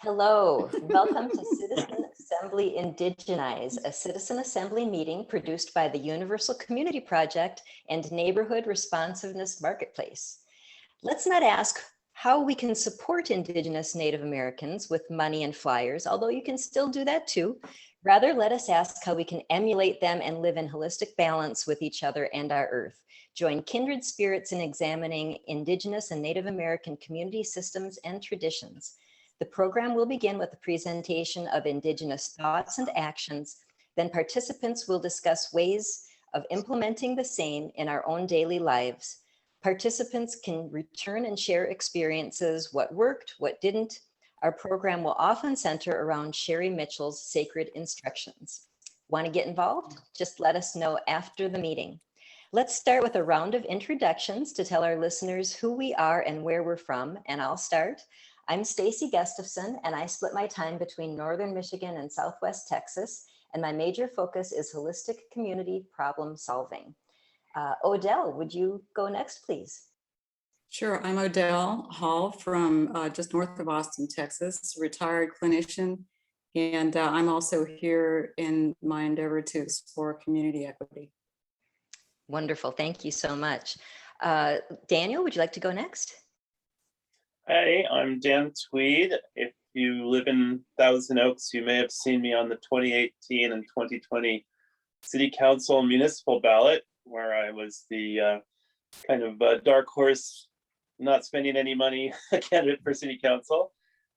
Hello, welcome to Citizen Assembly Indigenize, a citizen assembly meeting produced by the Universal Community Project and Neighborhood Responsiveness Marketplace. Let's not ask how we can support Indigenous Native Americans with money and flyers, although you can still do that too. Rather, let us ask how we can emulate them and live in holistic balance with each other and our earth. Join kindred spirits in examining Indigenous and Native American community systems and traditions. The program will begin with a presentation of Indigenous thoughts and actions. Then participants will discuss ways of implementing the same in our own daily lives. Participants can return and share experiences, what worked, what didn't. Our program will often center around Sherri Mitchell's sacred instructions. Want to get involved? Just let us know after the meeting. Let's start with a round of introductions to tell our listeners who we are and where we're from, and I'll start. I'm Stacy Gustafson, and I split my time between Northern Michigan and Southwest Texas, and my major focus is holistic community problem solving. Odell, would you go next, please? Sure, I'm Odell Hall from just north of Austin, Texas, retired clinician, and I'm also here in my endeavor to explore community equity. Wonderful, thank you so much. Daniel, would you like to go next? Hi, I'm Dan Tweed. If you live in Thousand Oaks, you may have seen me on the 2018 and 2020 City Council municipal ballot, where I was the kind of dark horse, not spending any money candidate for City Council.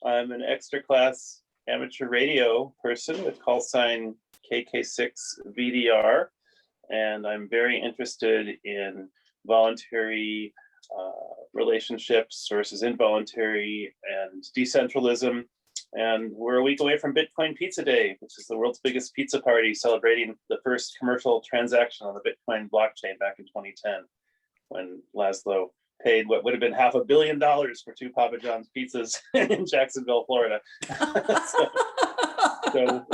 I'm an extra class amateur radio person with call sign KK6VDR, and I'm very interested in voluntary relationships versus involuntary and decentralism. And we're a week away from Bitcoin Pizza Day, which is the world's biggest pizza party, celebrating the first commercial transaction on the Bitcoin blockchain back in 2010, when Laszlo paid what would have been $500 million for 2 Papa John's pizzas in Jacksonville, Florida. so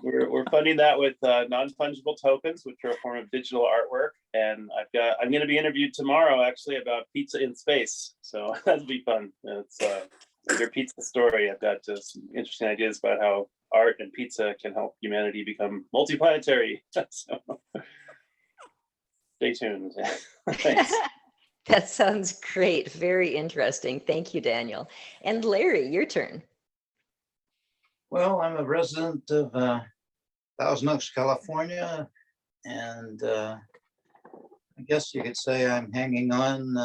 we're funding that with non-fungible tokens, which are a form of digital artwork. And I'm going to be interviewed tomorrow actually about pizza in space. So that'll be fun. It's your pizza story. I've got some interesting ideas about how art and pizza can help humanity become multiplanetary. So stay tuned. Thanks. That sounds great. Very interesting. Thank you, Daniel. And Larry, your turn. Well, I'm a resident of Thousand Oaks, California, and I guess you could say I'm hanging on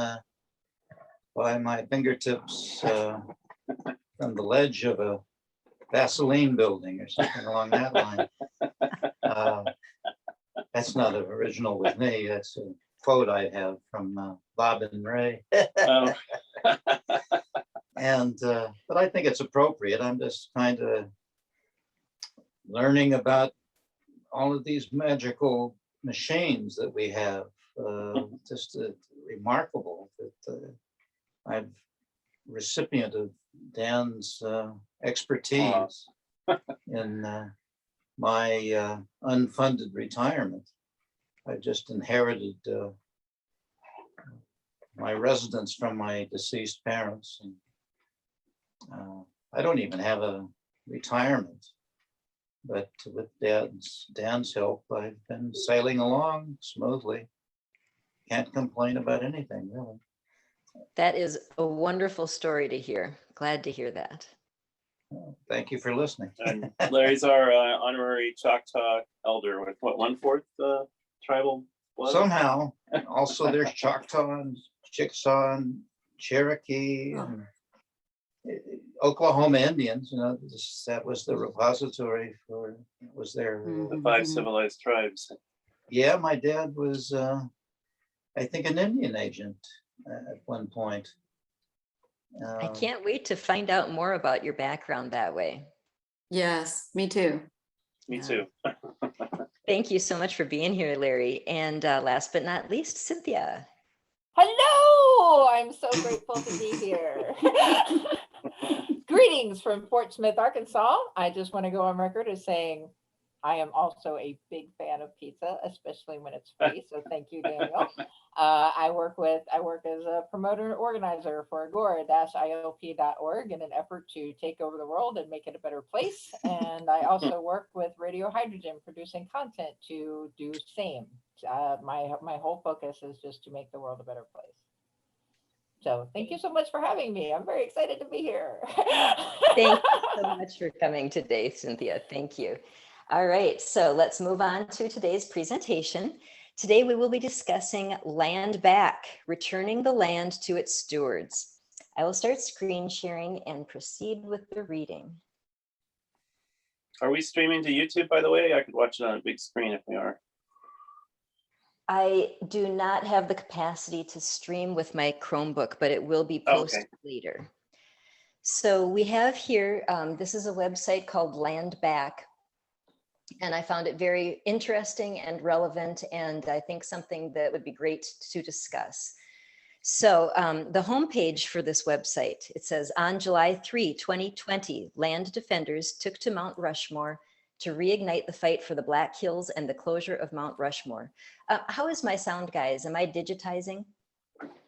by my fingertips from the ledge of a Vaseline building or something along that line. That's not original with me. That's a quote I have from Bob and Ray. Oh. And but I think it's appropriate. I'm just kind of learning about all of these magical machines that we have. Just remarkable that I'm recipient of Dan's expertise in my unfunded retirement. I just inherited my residence from my deceased parents. And I don't even have a retirement, but with Dan's help, I've been sailing along smoothly. Can't complain about anything, really. That is a wonderful story to hear. Glad to hear that. Thank you for listening. And Larry's our honorary Choctaw elder with what, 1/4 tribal blood? Somehow, also there's Choctaw and Chickasaw and Cherokee and Oklahoma Indians. You know, that was the repository for, was there. The 5 civilized tribes. Yeah, my dad was, I think, an Indian agent at one point. I can't wait to find out more about your background that way. Yes, me too. Me too. Thank you so much for being here, Larry. And last but not least, Cynthia. Hello, I'm so grateful to be here. Greetings from Fort Smith, Arkansas. I just want to go on record as saying I am also a big fan of pizza, especially when it's free. So thank you, Daniel. I work as a promoter and organizer for agora-ilp.org in an effort to take over the world and make it a better place. And I also work with Radio Hydrogen, producing content to do same. My whole focus is just to make the world a better place. So thank you so much for having me. I'm very excited to be here. Thank you so much for coming today, Cynthia. Thank you. All right, so let's move on to today's presentation. Today we will be discussing Land Back, returning the land to its stewards. I will start screen sharing and proceed with the reading. Are we streaming to YouTube, by the way? I could watch it on a big screen if we are. I do not have the capacity to stream with my Chromebook, but it will be posted later. So we have here, this is a website called Landback, and I found it very interesting and relevant, and I think something that would be great to discuss. So the homepage for this website, it says, on July 3, 2020, land defenders took to Mount Rushmore to reignite the fight for the Black Hills and the closure of Mount Rushmore. How is my sound, guys? Am I digitizing?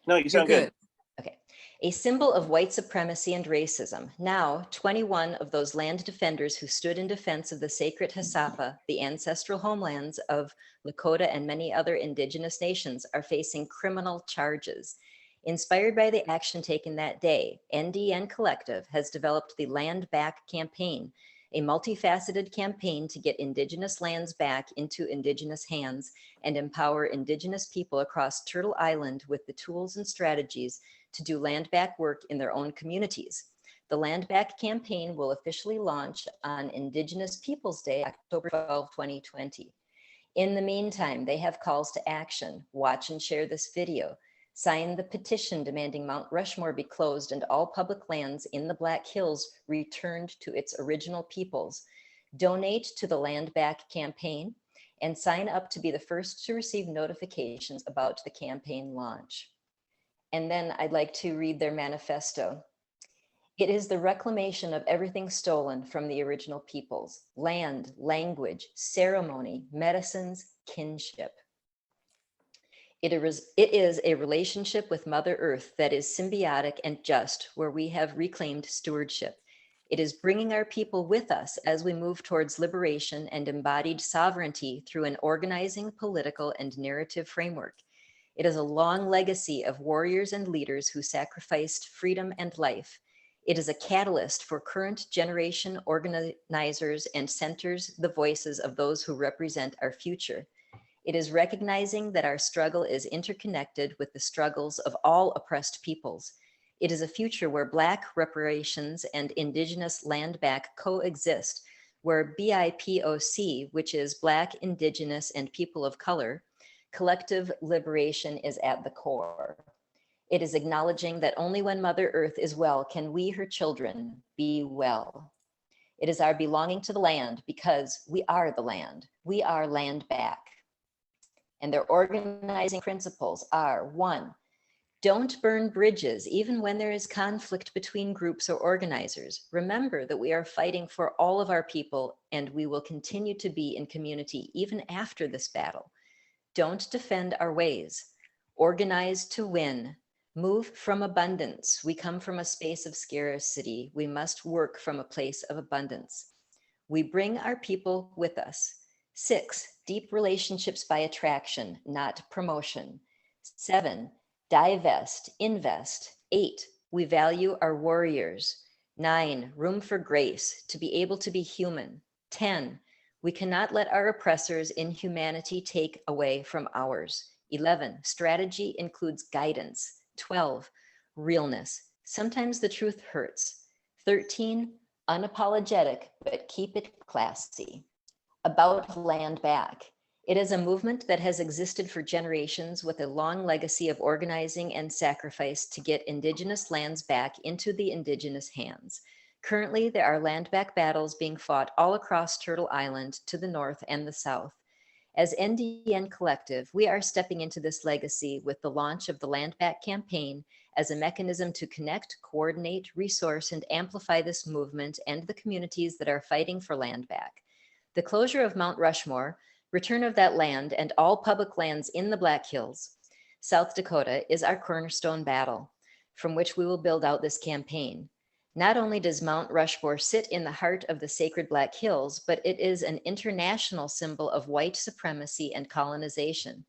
No, you sound good. Okay. A symbol of white supremacy and racism. Now, 21 of those land defenders who stood in defense of the sacred Hassapa, the ancestral homelands of Lakota and many other indigenous nations, are facing criminal charges. Inspired by the action taken that day, NDN Collective has developed the Land Back campaign, a multifaceted campaign to get indigenous lands back into indigenous hands and empower indigenous people across Turtle Island with the tools and strategies to do land back work in their own communities. The Land Back campaign will officially launch on Indigenous Peoples Day, October 12, 2020. In the meantime, they have calls to action. Watch and share this video. Sign the petition demanding Mount Rushmore be closed and all public lands in the Black Hills returned to its original peoples. Donate to the Land Back campaign and sign up to be the first to receive notifications about the campaign launch. And then I'd like to read their manifesto. It is the reclamation of everything stolen from the original peoples: land, language, ceremony, medicines, kinship. It is a relationship with Mother Earth that is symbiotic and just, where we have reclaimed stewardship. It is bringing our people with us as we move towards liberation and embodied sovereignty through an organizing, political, and narrative framework. It is a long legacy of warriors and leaders who sacrificed freedom and life. It is a catalyst for current generation organizers and centers the voices of those who represent our future. It is recognizing that our struggle is interconnected with the struggles of all oppressed peoples. It is a future where Black reparations and Indigenous land back coexist, where BIPOC, which is Black, Indigenous, and people of color, collective liberation is at the core. It is acknowledging that only when Mother Earth is well can we, her children, be well. It is our belonging to the land because we are the land. We are land back. And their organizing principles are: 1, don't burn bridges even when there is conflict between groups or organizers. Remember that we are fighting for all of our people and we will continue to be in community even after this battle. Don't defend our ways. Organize to win. Move from abundance. We come from a space of scarcity. We must work from a place of abundance. We bring our people with us. 6, deep relationships by attraction, not promotion. 7, divest, invest. 8, we value our warriors. 9, room for grace, to be able to be human. 10, we cannot let our oppressors' inhumanity take away from ours. 11, strategy includes guidance. 12, realness. Sometimes the truth hurts. 13, unapologetic, but keep it classy. About Land Back. It is a movement that has existed for generations with a long legacy of organizing and sacrifice to get Indigenous lands back into the Indigenous hands. Currently, there are land back battles being fought all across Turtle Island to the north and the south. As NDN Collective, we are stepping into this legacy with the launch of the Land Back campaign as a mechanism to connect, coordinate, resource, and amplify this movement and the communities that are fighting for land back. The closure of Mount Rushmore, return of that land, and all public lands in the Black Hills, South Dakota, is our cornerstone battle from which we will build out this campaign. Not only does Mount Rushmore sit in the heart of the sacred Black Hills, but it is an international symbol of white supremacy and colonization.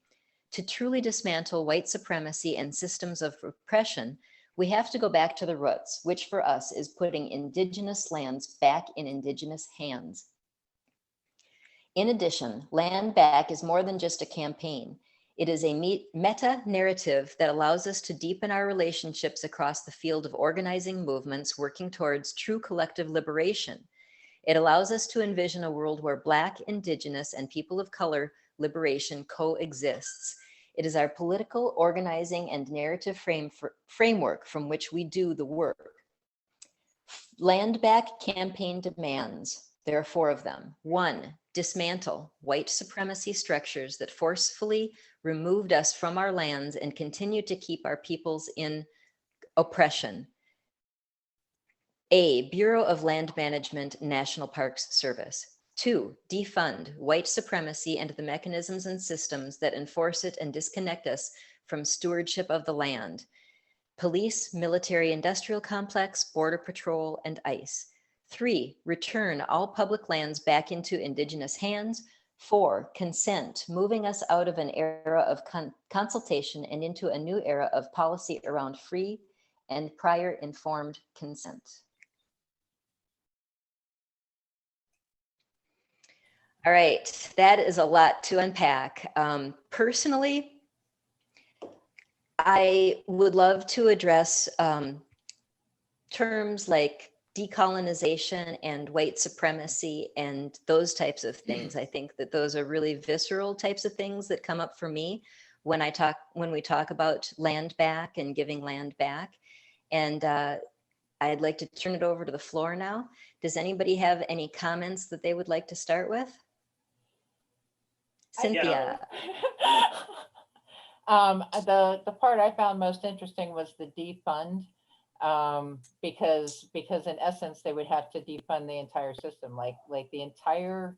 To truly dismantle white supremacy and systems of oppression, we have to go back to the roots, which for us is putting Indigenous lands back in Indigenous hands. In addition, Landback is more than just a campaign. It is a meta-narrative that allows us to deepen our relationships across the field of organizing movements working towards true collective liberation. It allows us to envision a world where Black, Indigenous, and people of color liberation coexists. It is our political, organizing, and narrative framework from which we do the work. Landback campaign demands. There are 4 of them. 1, dismantle white supremacy structures that forcefully removed us from our lands and continue to keep our peoples in oppression. A, Bureau of Land Management, National Parks Service. 2, defund white supremacy and the mechanisms and systems that enforce it and disconnect us from stewardship of the land. Police, military industrial complex, border patrol, and ICE. 3, return all public lands back into Indigenous hands. 4, consent, moving us out of an era of consultation and into a new era of policy around free and prior informed consent. All right, that is a lot to unpack. Personally, I would love to address terms like decolonization and white supremacy and those types of things. I think that those are really visceral types of things that come up for me when we talk about land back and giving land back. And I'd like to turn it over to the floor now. Does anybody have any comments that they would like to start with? Cynthia. The part I found most interesting was the defund, because in essence they would have to defund the entire system, like the entire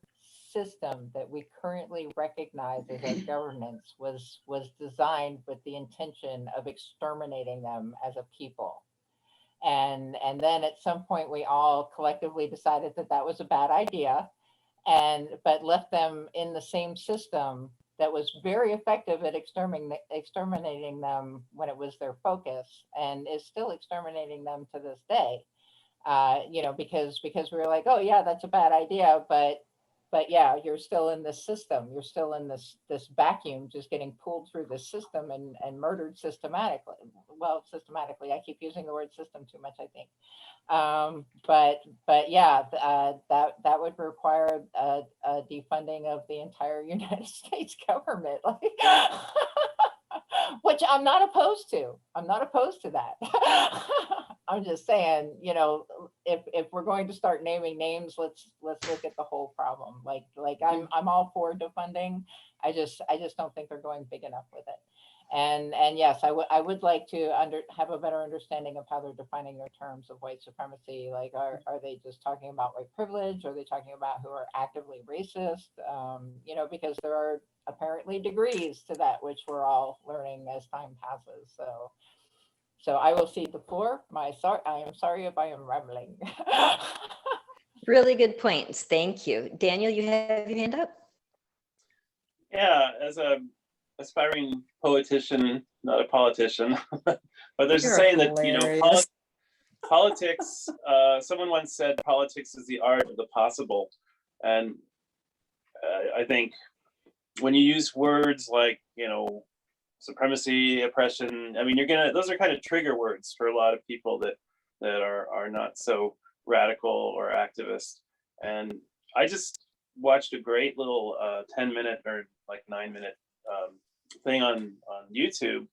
system that we currently recognize as our governance was designed with the intention of exterminating them as a people. And then at some point we all collectively decided that that was a bad idea, but left them in the same system that was very effective at exterminating them when it was their focus, and is still exterminating them to this day. Because we were like, oh yeah, that's a bad idea, but yeah, you're still in this system. You're still in this vacuum, just getting pulled through the system and murdered systematically. Well, systematically, I keep using the word system too much, I think. But yeah, that would require a defunding of the entire United States government, which I'm not opposed to. I'm not opposed to that. I'm just saying, if we're going to start naming names, let's look at the whole problem. Like I'm all for defunding. I just don't think they're going big enough with it. And yes, I would like to have a better understanding of how they're defining their terms of white supremacy. Like, are they just talking about white privilege? Are they talking about who are actively racist? Because there are apparently degrees to that, which we're all learning as time passes. So I will cede the floor. I am sorry if I am rambling. Really good points. Thank you. Daniel, you have your hand up? Yeah, as a aspiring politician, not a politician, but there's a saying that, politics, someone once said politics is the art of the possible. And I think when you use words like, supremacy, oppression, I mean, those are kind of trigger words for a lot of people that are not so radical or activist. And I just watched a great little 10-minute or like 9-minute thing on YouTube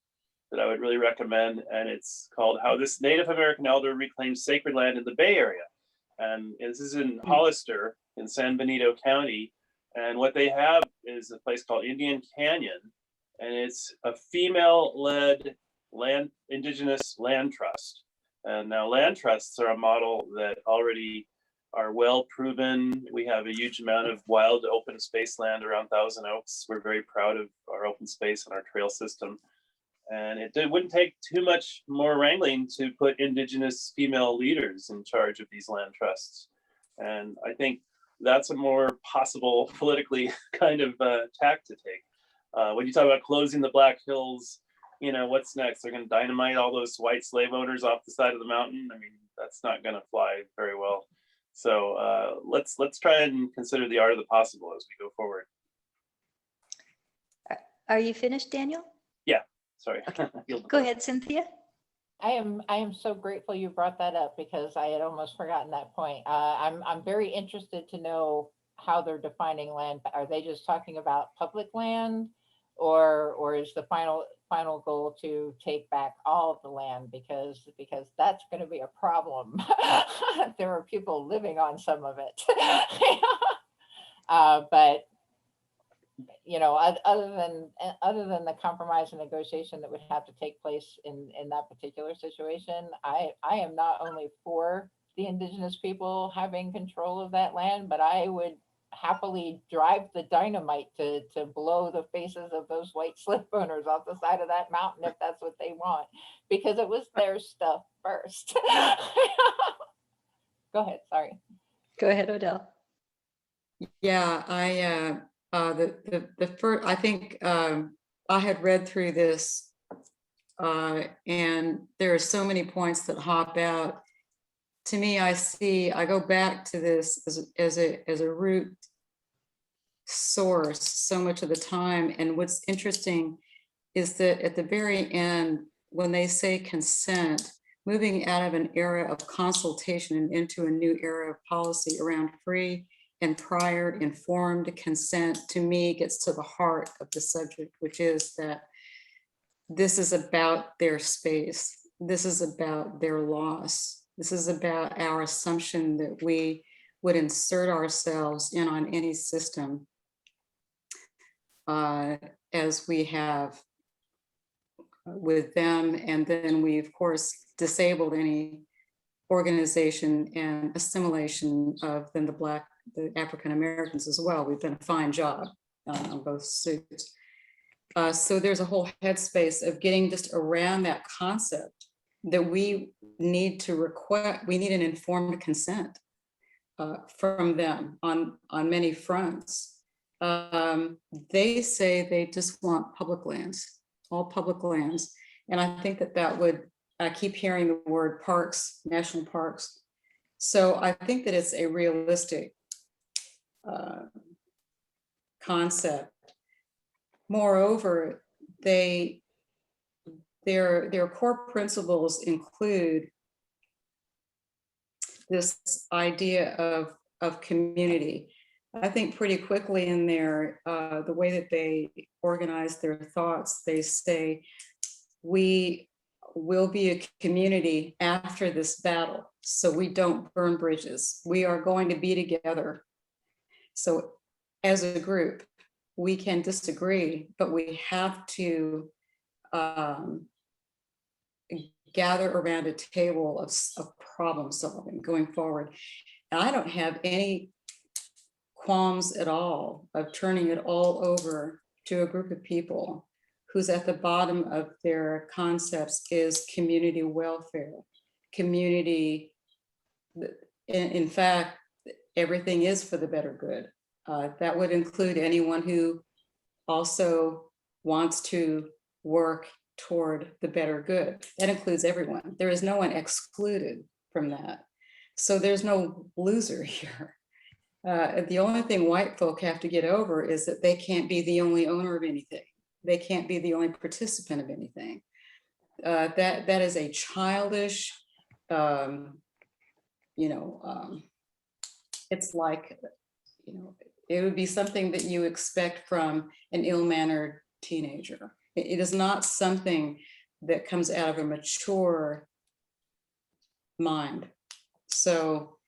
that I would really recommend, and it's called "How This Native American Elder Reclaimed Sacred Land in the Bay Area," and this is in Hollister in San Benito County. And what they have is a place called Indian Canyon, and it's a female-led Indigenous land trust. And now land trusts are a model that already are well proven. We have a huge amount of wild open space land around Thousand Oaks. We're very proud of our open space and our trail system. And it wouldn't take too much more wrangling to put Indigenous female leaders in charge of these land trusts. And I think that's a more possible politically kind of tack to take. When you talk about closing the Black Hills, you know, what's next? They're going to dynamite all those white slave owners off the side of the mountain. I mean, that's not going to fly very well. So let's try and consider the art of the possible as we go forward. Are you finished, Daniel? Yeah, sorry. Okay. Go ahead, Cynthia. I am so grateful you brought that up because I had almost forgotten that point. I'm very interested to know how they're defining land. Are they just talking about public land, or is the final goal to take back all of the land? Because that's going to be a problem. There are people living on some of it. But you know, other than the compromise and negotiation that would have to take place in that particular situation, I am not only for the Indigenous people having control of that land, but I would happily drive the dynamite to blow the faces of those white slave owners off the side of that mountain if that's what they want, because it was their stuff first. Go ahead, sorry. Go ahead, Odell. Yeah, the first, I think I had read through this and there are so many points that hop out. To me, I go back to this as a root source so much of the time. And what's interesting is that at the very end, when they say consent, moving out of an era of consultation and into a new era of policy around free and prior informed consent, to me gets to the heart of the subject, which is that this is about their space. This is about their loss. This is about our assumption that we would insert ourselves in on any system as we have with them. And then we, of course, disabled any organization and assimilation of then the African Americans as well. We've done a fine job on both suits. So there's a whole headspace of getting just around that concept that we need to request, we need an informed consent from them on many fronts. They say they just want public lands, all public lands. And I think that would, I keep hearing the word parks, national parks. So I think that it's a realistic concept. Moreover, their core principles include this idea of community. I think pretty quickly in there, the way that they organize their thoughts, they say, we will be a community after this battle, so we don't burn bridges. We are going to be together. So as a group, we can disagree, but we have to gather around a table of problem solving going forward. And I don't have any qualms at all of turning it all over to a group of people who's at the bottom of their concepts is community welfare, community. In fact, everything is for the better good. That would include anyone who also wants to work toward the better good. That includes everyone. There is no one excluded from that. So there's no loser here. The only thing white folk have to get over is that they can't be the only owner of anything. They can't be the only participant of anything. That is a childish, it's like, it would be something that you expect from an ill-mannered teenager. It is not something that comes out of a mature mind. So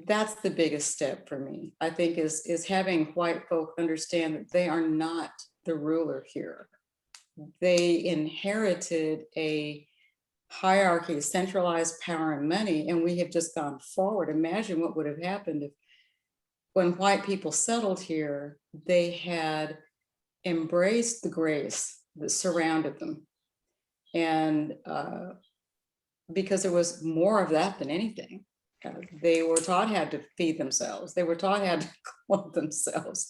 that's the biggest step for me, I think, is having white folk understand that they are not the ruler here. They inherited a hierarchy, centralized power and money, and we have just gone forward. Imagine what would have happened if, when white people settled here, they had embraced the grace that surrounded them. And because there was more of that than anything. They were taught how to feed themselves. They were taught how to clothe themselves.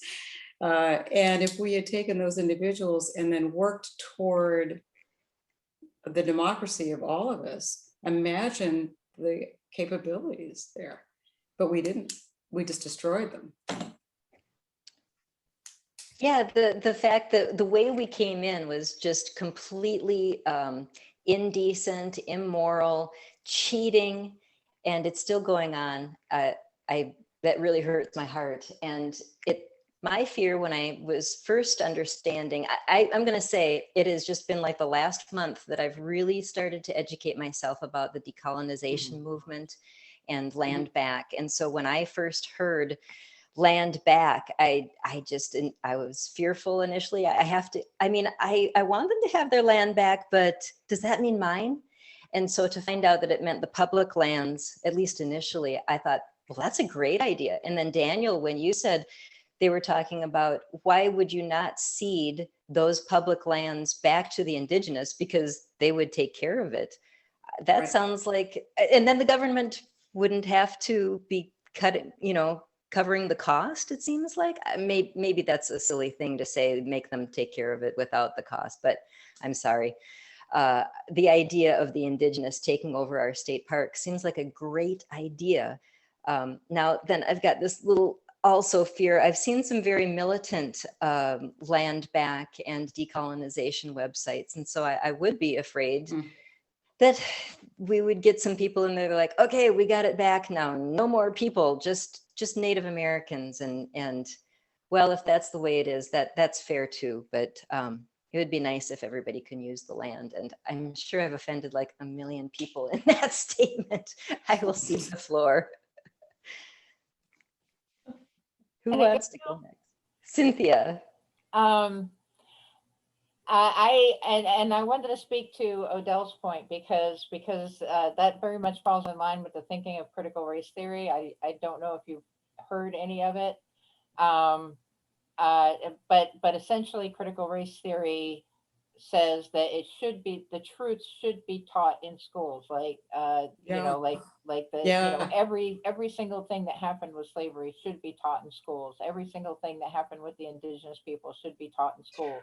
And if we had taken those individuals and then worked toward the democracy of all of us, imagine the capabilities there. But we didn't. We just destroyed them. Yeah, the fact that the way we came in was just completely indecent, immoral, cheating, and it's still going on. That really hurts my heart. And my fear when I was first understanding, I'm going to say it has just been like the last month that I've really started to educate myself about the decolonization movement and Landback. And so when I first heard Landback, I was fearful initially. I want them to have their land back, but does that mean mine? And so to find out that it meant the public lands, at least initially, I thought, well, that's a great idea. And then Daniel, when you said they were talking about why would you not cede those public lands back to the indigenous because they would take care of it. That Right. sounds like, and then the government wouldn't have to be covering the cost, it seems like. Maybe that's a silly thing to say, make them take care of it without the cost, but I'm sorry. The idea of the indigenous taking over our state park seems like a great idea. Now, then I've got this little also fear. I've seen some very militant land back and decolonization websites. And so I would be afraid that we would get some people in there like, okay, we got it back now. No more people, just Native Americans. And well, if that's the way it is, that's fair too. But it would be nice if everybody can use the land. And I'm sure I've offended like 1 million people in that statement. I will cede the floor. Who wants to go next? Cynthia. I wanted to speak to Odell's point because that very much falls in line with the thinking of critical race theory. I don't know if you've heard any of it, but essentially critical race theory says that the truth should be taught in schools, like every single thing that happened with slavery should be taught in schools. Every single thing that happened with the indigenous people should be taught in schools,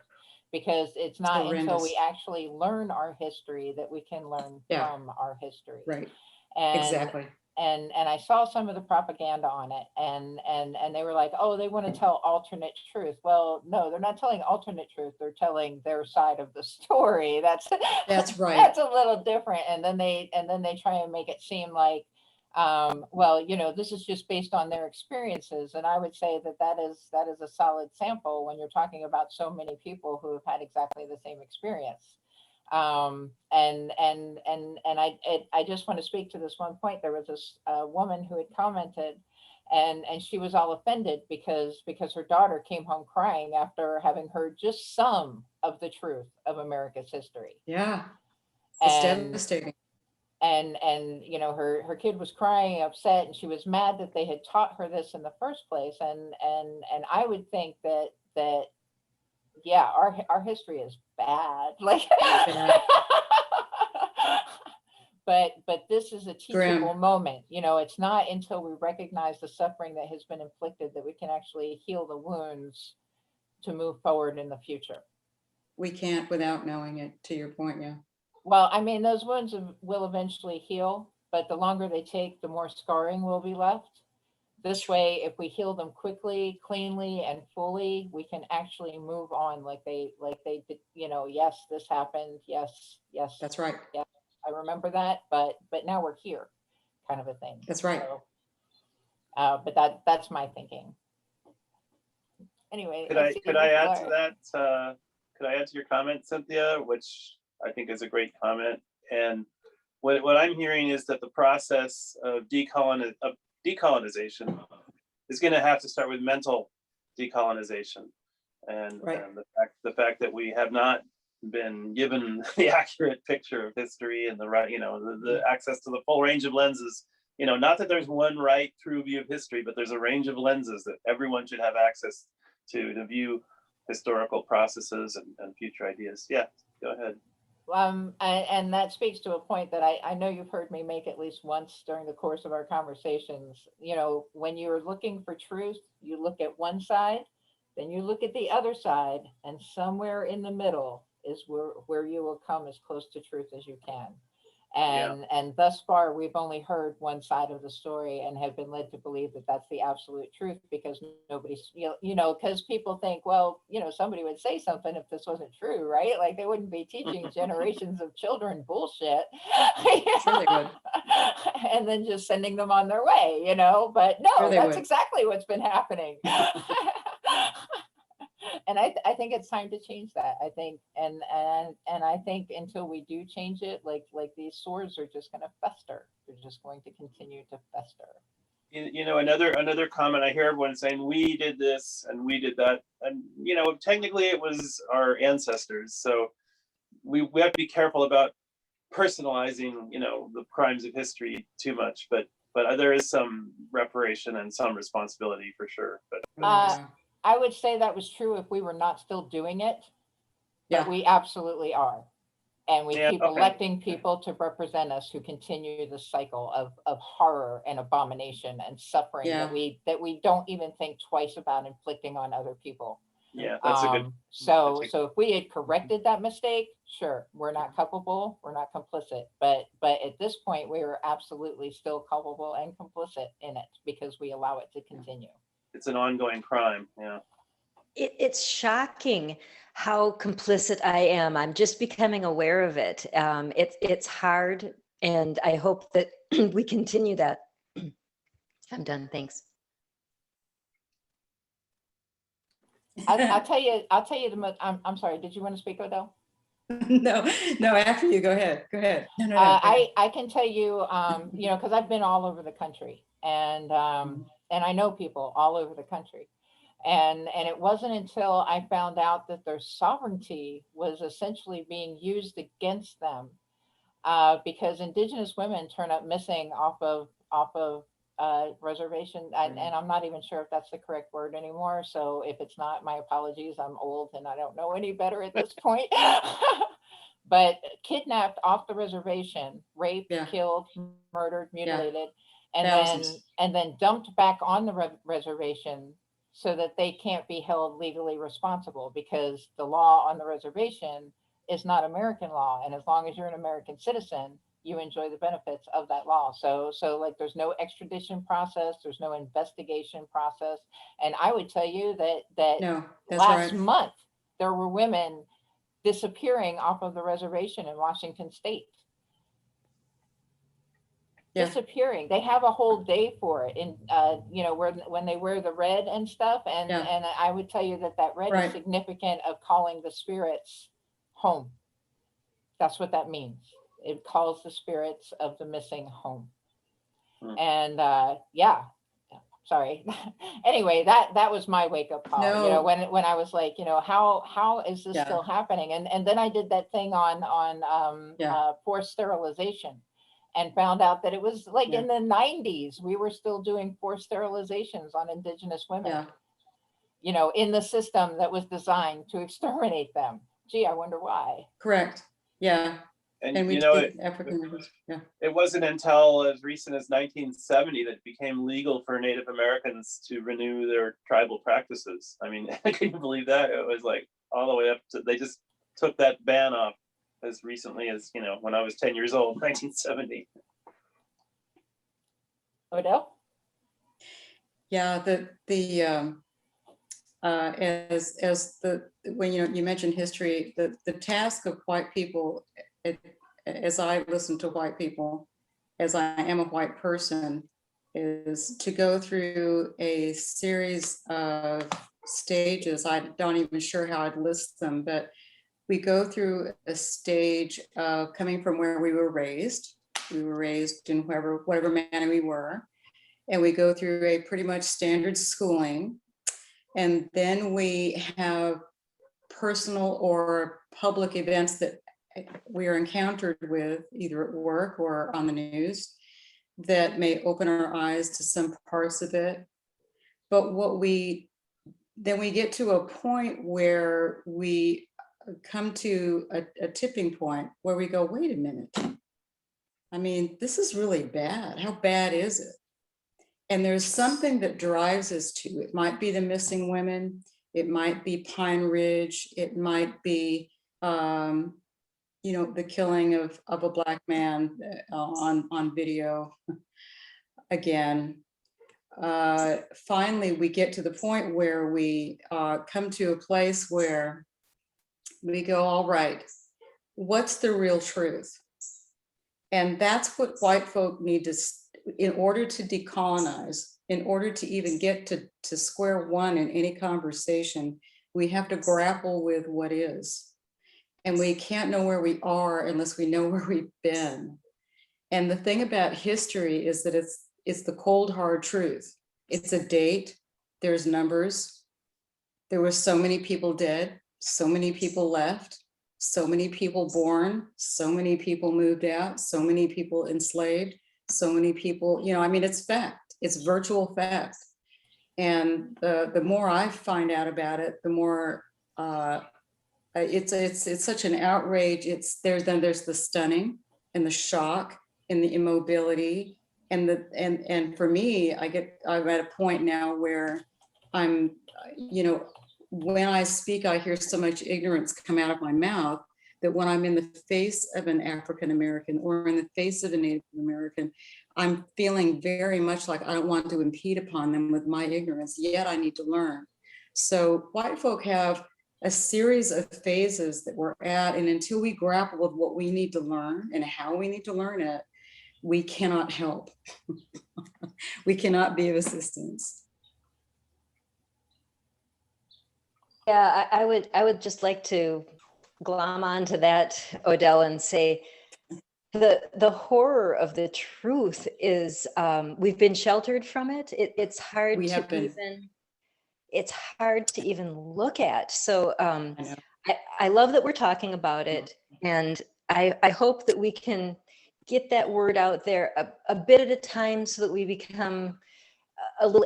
because it's not until we actually learn our history that we can learn from our history. Right. And exactly. And I saw some of the propaganda on it, and they were like, oh, they want to tell alternate truth. Well, no, they're not telling alternate truth. They're telling their side of the story. That's right. That's a little different. And then they try and make it seem like, well, this is just based on their experiences. And I would say that is a solid sample when you're talking about so many people who have had exactly the same experience. I just want to speak to this one point. There was this woman who had commented, and she was all offended because her daughter came home crying after having heard just some of the truth of America's history. Yeah, it's devastating. And her kid was crying, upset, and she was mad that they had taught her this in the first place. And I would think that yeah, our history is bad. Like, but this is a teachable moment. It's not until we recognize the suffering that has been inflicted that we can actually heal the wounds to move forward in the future. We can't without knowing it, to your point, yeah. Well, I mean, those wounds will eventually heal, but the longer they take, the more scarring will be left. This way, if we heal them quickly, cleanly, and fully, we can actually move on like they did. Yes, this happened. Yes. That's right. Yeah, I remember that, but now we're here, kind of a thing. That's right. So, but that's my thinking. Anyway, could I add to that? Could I add to your comment, Cynthia, which I think is a great comment? And what I'm hearing is that the process of decolonization is going to have to start with mental decolonization, and, right. and the fact that we have not been given the accurate picture of history and the right, the access to the full range of lenses. Not that there's one right true view of history, but there's a range of lenses that everyone should have access to view historical processes and future ideas. Yeah, go ahead. And that speaks to a point that I know you've heard me make at least once during the course of our conversations. When you're looking for truth, you look at one side, then you look at the other side, and somewhere in the middle is where you will come as close to truth as you can. And thus far, we've only heard one side of the story and have been led to believe that that's the absolute truth, because nobody's, because people think, well, somebody would say something if this wasn't true, right? Like they wouldn't be teaching generations of children bullshit. Sure they would. And then just sending them on their way, but no, Sure they that's would. exactly what's been happening. And I think it's time to change that. I think, and I think until we do change it, like these swords are just going to fester. They're just going to continue to fester. Another comment I hear everyone saying, we did this and we did that, and technically it was our ancestors. So we have to be careful about personalizing, the crimes of history too much. But there is some reparation and some responsibility for sure. But I would say that was true if we were not still doing it, but Yeah. we absolutely are. And we keep okay. electing people to represent us who continue the cycle of horror and abomination and suffering Yeah. that we don't even think twice about inflicting on other people. Yeah, that's a good. So if we had corrected that mistake, sure, we're not culpable, we're not complicit. But at this point, we are absolutely still culpable and complicit in it because we allow it to continue. It's an ongoing crime. Yeah. It's shocking how complicit I am. I'm just becoming aware of it. It's hard, and I hope that we continue that. I'm done. Thanks. I'll tell you the most. I'm sorry. Did you want to speak, Odell? No, after you, go ahead. No, go ahead. I can tell you, because I've been all over the country, and I know people all over the country. And it wasn't until I found out that their sovereignty was essentially being used against them, because Indigenous women turn up missing off of reservation, and I'm not even sure if that's the correct word anymore. So if it's not, my apologies. I'm old and I don't know any better at this point. But kidnapped off the reservation, raped, killed, murdered, mutilated, and then dumped back on the reservation, so that they can't be held legally responsible, because the law on the reservation is not American law. And as long as you're an American citizen, you enjoy the benefits of that law. So like there's no extradition process, there's no investigation process. And I would tell you that last month, there were women disappearing off of the reservation in Washington State. Disappearing. They have a whole day for it, in when they wear the red and stuff, and I would tell you that red is significant of calling the spirits home. That's what that means. It calls the spirits of the missing home. And sorry. Anyway, that was my wake up call. When I was like, how is this still happening? And then I did that thing on forced sterilization, and found out that it was like in the 90s, we were still doing forced sterilizations on Indigenous women, in the system that was designed to exterminate them. Gee, I wonder why. Correct. Yeah. And we did African. It wasn't until as recent as 1970 that it became legal for Native Americans to renew their tribal practices. I mean, I couldn't believe that. It was like all the way up to, they just took that ban off as recently as, when I was 10 years old, 1970. Odell? Yeah, when you mentioned history, the task of white people, as I listen to white people, as I am a white person, is to go through a series of stages. I don't even sure how I'd list them, but we go through a stage of coming from where we were raised. We were raised in whatever manner we were. And we go through a pretty much standard schooling. And then we have personal or public events that we are encountered with either at work or on the news that may open our eyes to some parts of it. But then we get to a point where we come to a tipping point where we go, wait a minute. I mean, this is really bad. How bad is it? And there's something that drives us to, it might be the missing women, it might be Pine Ridge, it might be, the killing of a Black man on video again. Finally, we get to the point where we come to a place where we go, all right, what's the real truth? And that's what white folk need to, in order to decolonize, in order to even get to square one in any conversation, we have to grapple with what is. And we can't know where we are unless we know where we've been. And the thing about history is that it's the cold, hard truth. It's a date, there's numbers. There were so many people dead, so many people left, so many people born, so many people moved out, so many people enslaved, so many people, I mean, it's fact, it's virtual fact. And the more I find out about it, the more it's such an outrage. There's the stunning and the shock and the immobility and for me, I'm at a point now where I'm, when I speak, I hear so much ignorance come out of my mouth that when I'm in the face of an African American or in the face of a Native American, I'm feeling very much like I don't want to impede upon them with my ignorance, yet I need to learn. So white folk have a series of phases that we're at, and until we grapple with what we need to learn and how we need to learn it, we cannot help. We cannot be of assistance. Yeah, I would just like to glom onto that, Odell, and say the horror of the truth is we've been sheltered from it. It's hard We to have been. it's hard to even look at. So I know. I love that we're talking about it, and I hope that we can get that word out there a bit at a time so that we become a little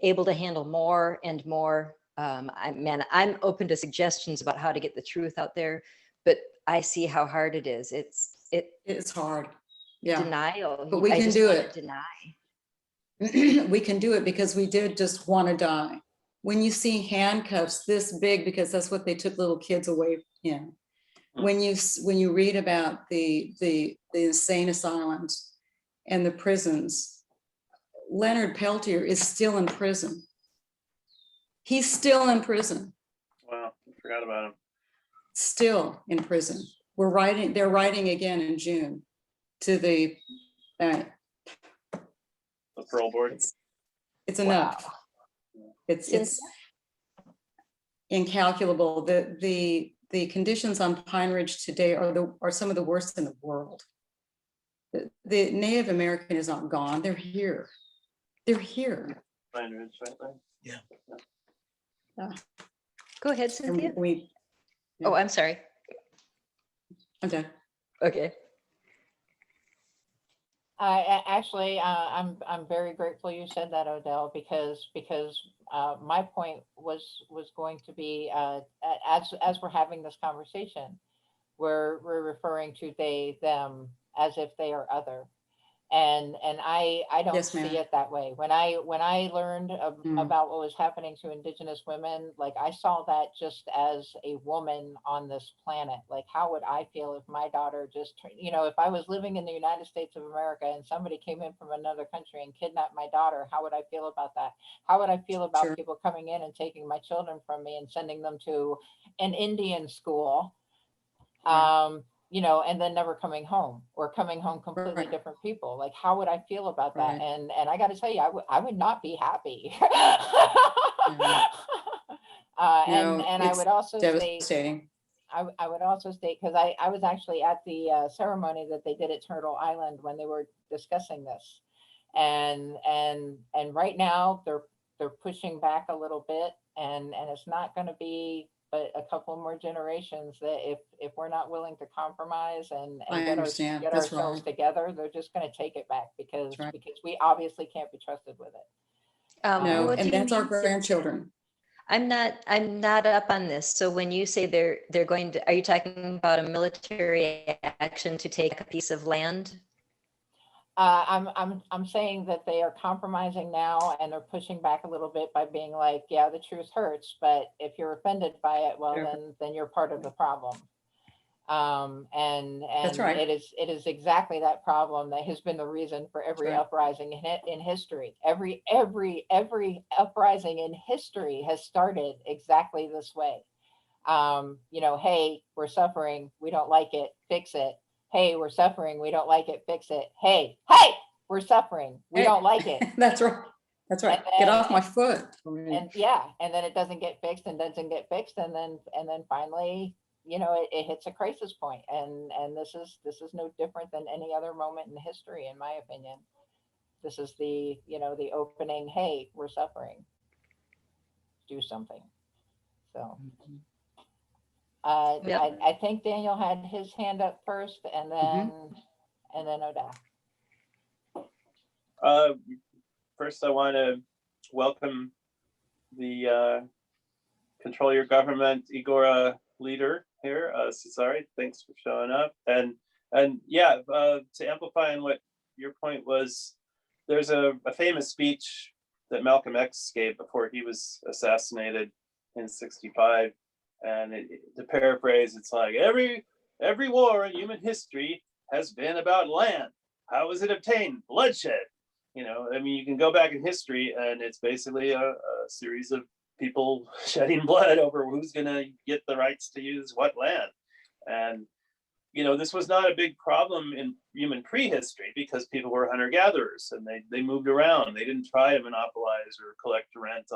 able to handle more and more. I'm open to suggestions about how to get the truth out there, but I see how hard it is. It's hard. Yeah. Denial. But we I can just do wanna it. Deny. We can do it because we did just want to die. When you see handcuffs this big, because that's what they took little kids away in. When you read about the insane asylums and the prisons, Leonard Peltier is still in prison. He's still in prison. Wow, I forgot about him. Still in prison. They're writing again in June to the parole board. It's enough. Wow. It's incalculable. The conditions on Pine Ridge today are some of the worst in the world. The Native American is not gone. They're here. They're here. Pine Ridge, right there. Yeah. Go ahead, Cynthia. Yeah. Oh, I'm sorry. I'm done. Okay. I'm very grateful you said that, Odell, because my point was going to be as we're having this conversation, we're referring to they, them as if they are other. And I don't Yes, see ma'am. it that way. When I learned about what was happening to Indigenous women, like I saw that just as a woman on this planet. Like, how would I feel if my daughter just, if I was living in the United States of America and somebody came in from another country and kidnapped my daughter, how would I feel about that? How would I feel about Sure. people coming in and taking my children from me and sending them to an Indian school? Right. And then never coming home or coming home completely Right. different people. Like, how would I feel about that? Right. And I got to tell you, I would not be happy. Yeah. No, And I it's would also state, devastating. I would also state, because I was actually at the ceremony that they did at Turtle Island when they were discussing this, and right now they're pushing back a little bit, and it's not going to be but a couple more generations that if we're not willing to compromise and I understand. get That's ourselves right. together, they're just going to take it back because right. we obviously can't be trusted with it. No, What do and you that's our mean, Cynthia? grandchildren. I'm not up on this. So when you say they're going to, are you talking about a military action to take a piece of land? I'm saying that they are compromising now and they're pushing back a little bit by being like, yeah, the truth hurts, but if you're offended by it, well, Yeah. then you're part of the problem. And That's right. it is exactly that problem that has been the reason for every right. uprising in history. Every uprising in history has started exactly this way. Hey, we're suffering, we don't like it, fix it. Hey, we're suffering, we don't like it, fix it. Hey, we're suffering, we Hey. don't like it. That's right. That's right. Get off my foot. And then it doesn't get fixed and and then finally, it hits a crisis point. And this is no different than any other moment in history, in my opinion. This is the opening, hey, we're suffering, do something. So Yep. I think Daniel had his hand up first, and then Odell. First, I want to welcome the Control Your Government Igora leader here, Cesare. Thanks for showing up. And to amplify on what your point was, there's a famous speech that Malcolm X gave before he was assassinated in '65. And to paraphrase, it's like every war in human history has been about land. How was it obtained? Bloodshed. You can go back in history and it's basically a series of people shedding blood over who's going to get the rights to use what land. And, this was not a big problem in human prehistory because people were hunter-gatherers and they moved around. They didn't try to monopolize or collect rent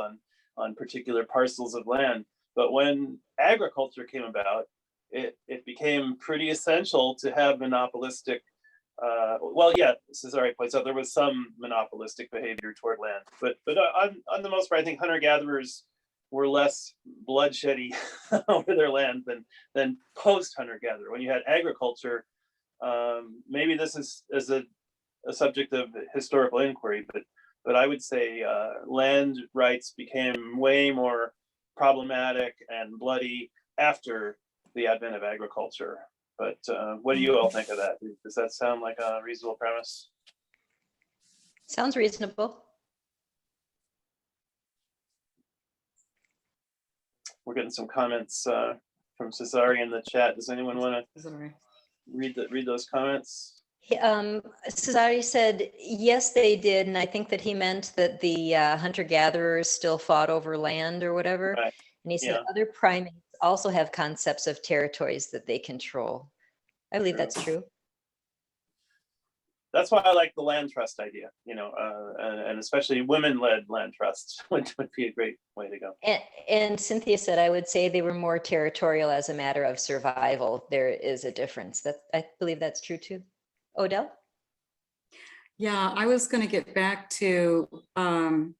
on particular parcels of land. But when agriculture came about, it became pretty essential to have monopolistic Cesare points out there was some monopolistic behavior toward land, but on the most part, I think hunter-gatherers were less bloodsheddy over their land than post hunter-gatherer. When you had agriculture, maybe this is a subject of historical inquiry, but I would say land rights became way more problematic and bloody after the advent of agriculture. But what do you all think of that? Does that sound like a reasonable premise? Sounds reasonable. We're getting some comments from Cesare in the chat. Does anyone want to read those comments? Cesare said, yes, they did. And I think that he meant that the hunter-gatherers still fought over land or whatever. Right. And he said other primates also have concepts of territories that they control. I believe that's true. That's why I like the land trust idea, and especially women-led land trusts would be a great way to go. And Cynthia said, I would say they were more territorial as a matter of survival. There is a difference. I believe that's true too. Odell? Yeah, I was going to get back to, I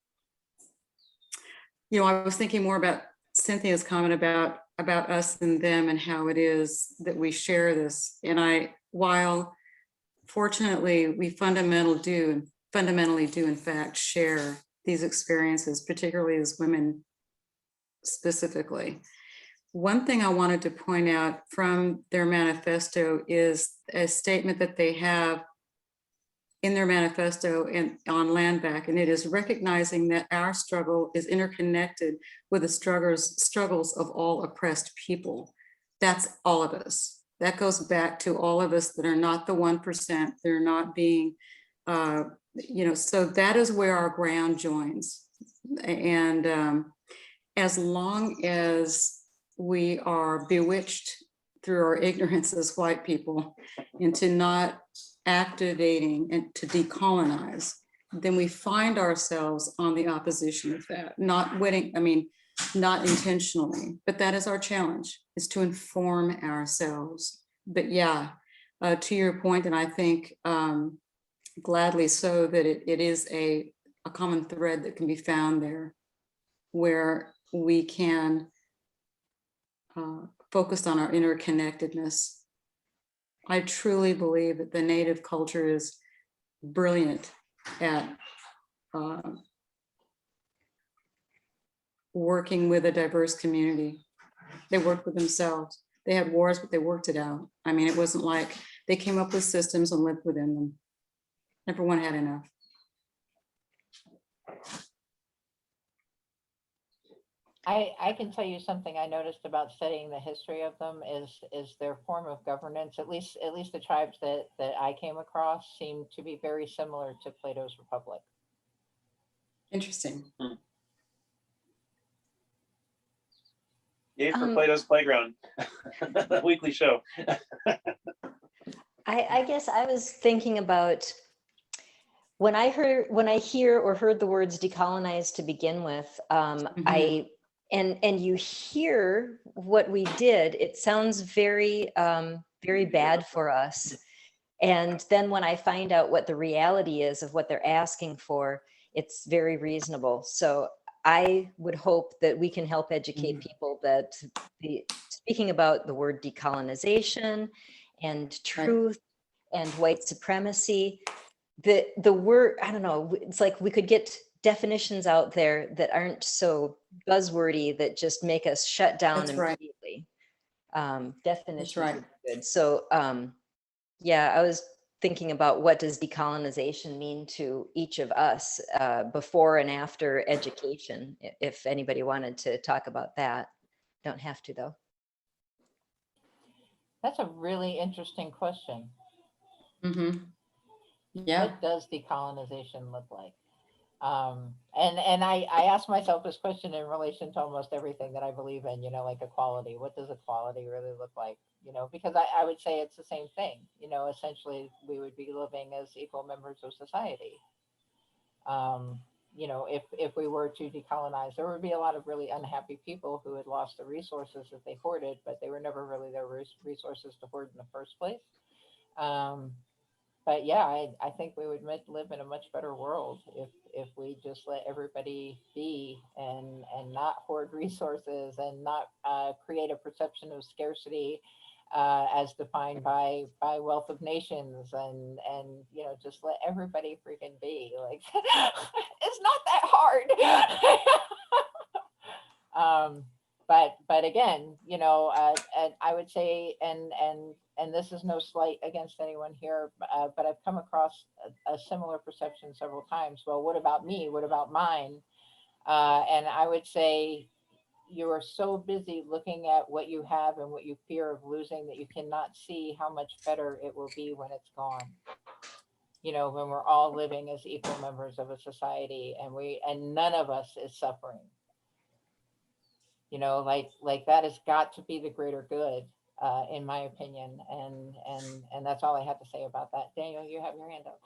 was thinking more about Cynthia's comment about us and them and how it is that we share this. And while fortunately we fundamentally do in fact share these experiences, particularly as women specifically. One thing I wanted to point out from their manifesto is a statement that they have in their manifesto and on Landback, and it is recognizing that our struggle is interconnected with the struggles of all oppressed people. That's all of us. That goes back to all of us that are not the 1%, they're not being, so that is where our ground joins. And as long as we are bewitched through our ignorance as white people into not activating and to decolonize, then we find ourselves on the opposition of that, not intentionally, but that is our challenge, is to inform ourselves. But to your point, and I think gladly so, that it is a common thread that can be found there, where we can focused on our interconnectedness. I truly believe that the Native culture is brilliant at working with a diverse community. They worked with themselves. They had wars, but they worked it out. I mean, it wasn't like they came up with systems and lived within them. Everyone had enough. I can tell you something I noticed about studying the history of them is their form of governance. At least the tribes that I came across seemed to be very similar to Plato's Republic. Interesting. Yay for Plato's Playground, the weekly show. I guess I was thinking about when I hear or heard the words decolonize to begin with, and you hear what we did, it sounds very, very bad for us. And then when I find out what the reality is of what they're asking for, it's very reasonable. So I would hope that we can help educate people that speaking about the word decolonization and truth and white supremacy, the word, I don't know, it's like we could get definitions out there that aren't so buzzwordy that just make us shut down immediately. Definitions would be good. So yeah, I was thinking about what does decolonization mean to each of us before and after education, if anybody wanted to talk about that. Don't have to though. That's a really interesting question. Yeah. What does decolonization look like? And I ask myself this question in relation to almost everything that I believe in, you know, like equality. What does equality really look like? You know, because I would say it's the same thing. You know, essentially we would be living as equal members of society. You know, if we were to decolonize, there would be a lot of really unhappy people who had lost the resources that they hoarded, but they were never really their resources to hoard in the first place. But yeah, I think we would live in a much better world if we just let everybody be and not hoard resources and not create a perception of scarcity as defined by wealth of nations and you know, just let everybody freaking be. Like it's not that hard. But again, you know, and I would say, and this is no slight against anyone here, but I've come across a similar perception several times. Well, what about me? What about mine? And I would say you are so busy looking at what you have and what you fear of losing that you cannot see how much better it will be when it's gone. You know, when we're all living as equal members of a society and none of us is suffering. You know, like that has got to be the greater good, in my opinion. And that's all I have to say about that. Daniel, you have your hand up.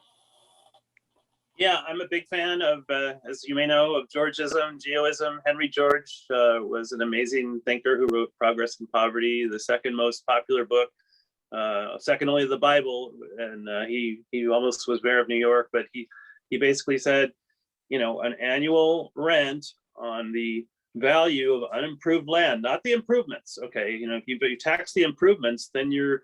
Yeah, I'm a big fan of, as you may know, of Georgism, Geoism. Henry George was an amazing thinker who wrote Progress and Poverty, the second most popular book, second only to the Bible. And he almost was mayor of New York, but he basically said, you know, an annual rent on the value of unimproved land, not the improvements. Okay, you know, if you tax the improvements, then you're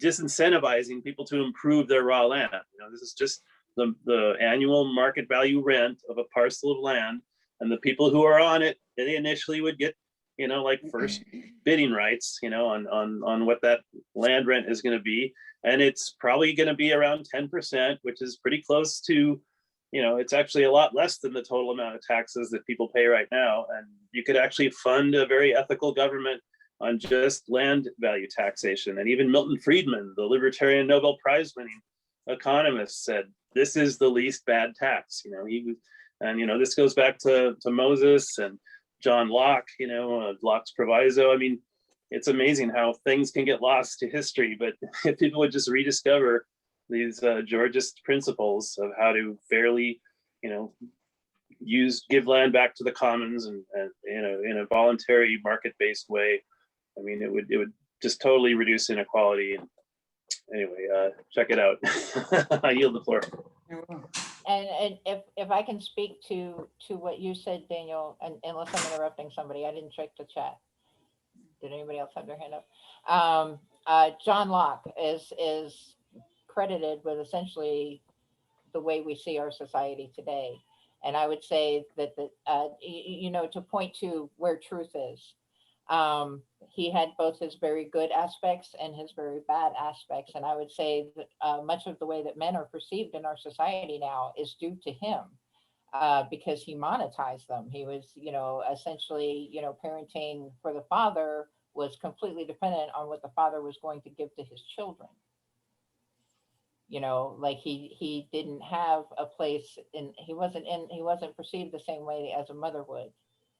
disincentivizing people to improve their raw land. You know, this is just the annual market value rent of a parcel of land, and the people who are on it, they initially would get, you know, like first bidding rights, you know, on what that land rent is going to be, and it's probably going to be around 10%, which is pretty close to, you know, it's actually a lot less than the total amount of taxes that people pay right now. And you could actually fund a very ethical government on just land value taxation. And even Milton Friedman, the libertarian Nobel Prize winning economist, said this is the least bad tax. You know, he was, and you know, this goes back to Moses and John Locke, you know, Locke's proviso. I mean, it's amazing how things can get lost to history, but if people would just rediscover these Georgist principles of how to fairly, you know, give land back to the commons and you know, in a voluntary market-based way. I mean, it would just totally reduce inequality. And anyway, check it out. I yield the floor. And if I can speak to what you said, Daniel, and unless I'm interrupting somebody, I didn't check the chat. did anybody else have their hand up? John Locke is credited with essentially the way we see our society today. And I would say that, to point to where truth is, he had both his very good aspects and his very bad aspects. And I would say that much of the way that men are perceived in our society now is due to him, because he monetized them. He was, essentially, parenting for the father was completely dependent on what the father was going to give to his children. Like he didn't have a place he wasn't perceived the same way as a mother would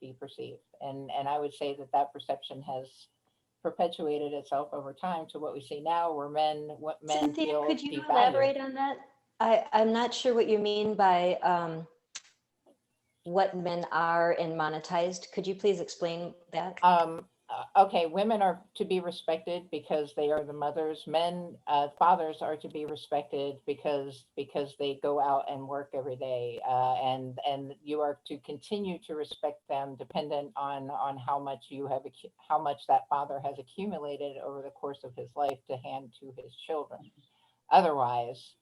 be perceived. And I would say that perception has perpetuated itself over time to what we see now, where men Cynthia, feel could you devalued. elaborate on that? I'm not sure what you mean by what men are and monetized. Could you please explain that? Okay, women are to be respected because they are the mothers. Men, fathers are to be respected because they go out and work every day, and you are to continue to respect them, dependent on how much that father has accumulated over the course of his life to hand to his children. Otherwise,